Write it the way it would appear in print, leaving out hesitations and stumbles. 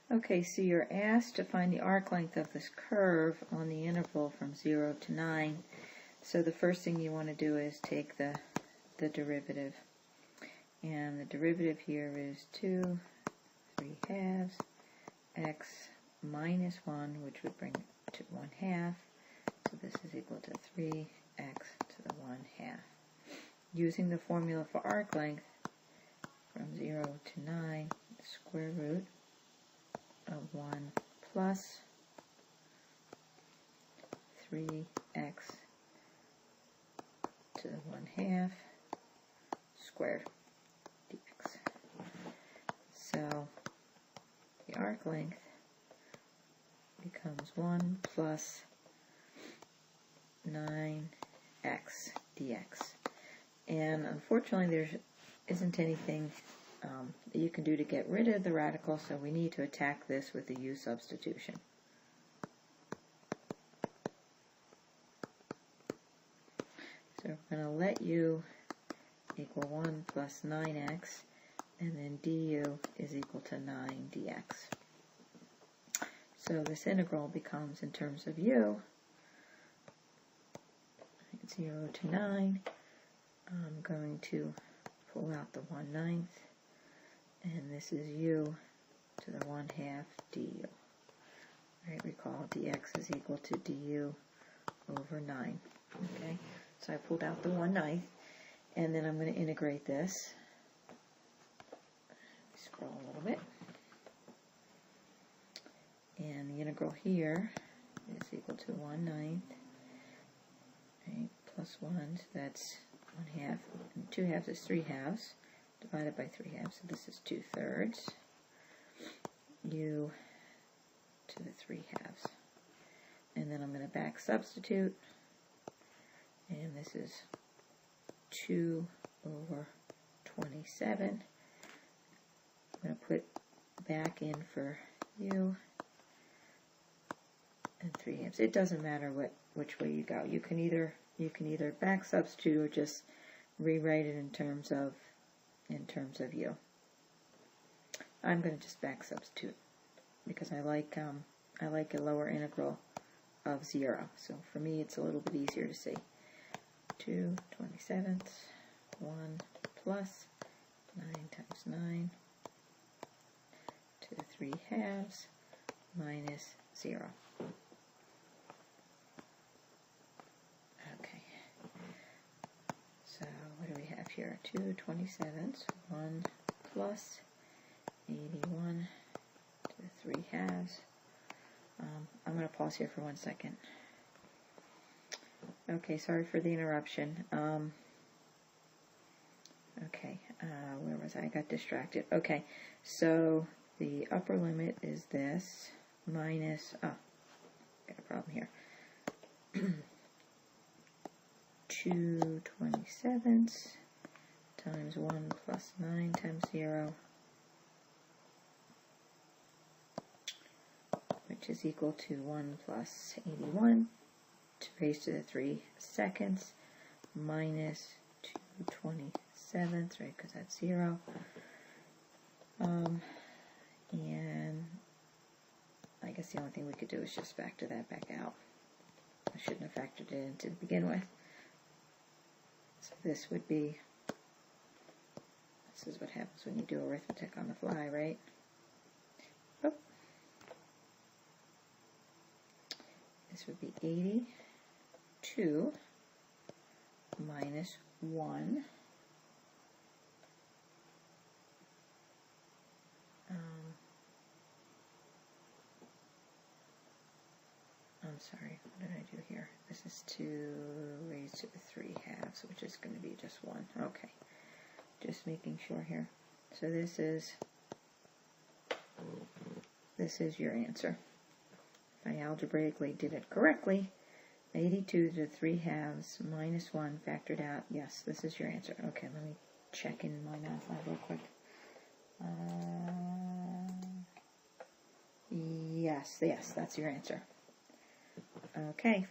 Okay, so you're asked to find the arc length of this curve on the interval from 0 to 9. So the first thing you want to do is take the derivative. And the derivative here is 2 3/2 x minus 1, which would bring it to 1/2. So this is equal to 3x to the 1/2. Using the formula for arc length from 0 to 9, the square root of 1 plus 3x to the 1/2 squared dx. So the arc length becomes 1 plus 9x dx. And unfortunately there isn't anything that you can do to get rid of the radical, so we need to attack this with the u substitution. So we're going to let u equal 1 plus 9x, and then du is equal to 9 dx. So this integral becomes, in terms of u, 0 to 9, I'm going to pull out the 1/9, and this is u to the 1/2 du. Right, recall dx is equal to du over 9. Okay, so I pulled out the 1/9, and then I'm going to integrate this. Scroll a little bit. And the integral here is equal to 1/9, right, plus 1, so that's 1/2, and 2/2 is 3/2, divided by 3/2, so this is 2/3, u to the 3/2. And then I'm going to back substitute, and this is 2 over 27. I'm going to put back in for u and 3/2. It doesn't matter which way you go. You can either back substitute or just rewrite it in terms of u. I'm going to just back substitute because I like a lower integral of 0. So for me it's a little bit easier to see. 2/27, 1 plus 9 times 9 to the 3/2 minus 0. Okay. So what do we have here? 2/27, 1 plus 81 to the 3/2. I'm going to pause here for 1 second. Okay, sorry for the interruption. Okay, where was I? I got distracted. Okay, so the upper limit is this minus, got a problem here. 2/27 times 1 plus 9 times 0, which is equal to 1 plus 81 raised to the 3 seconds minus 2/27, right, because that's 0. And I guess the only thing we could do is just factor that back out. I shouldn't have factored it in to begin with. So this would be, this is what happens when you do arithmetic on the fly, right? Oh. This would be 82 minus 1. I'm sorry, what did I do here? This is 2 raised to the 3/2, which is going to be just 1. Okay, just making sure here. So this is your answer. If I algebraically did it correctly, 82 to the 3/2 minus 1 factored out. Yes, this is your answer. Okay, let me check in my math lab real quick. Yes, that's your answer. Okay.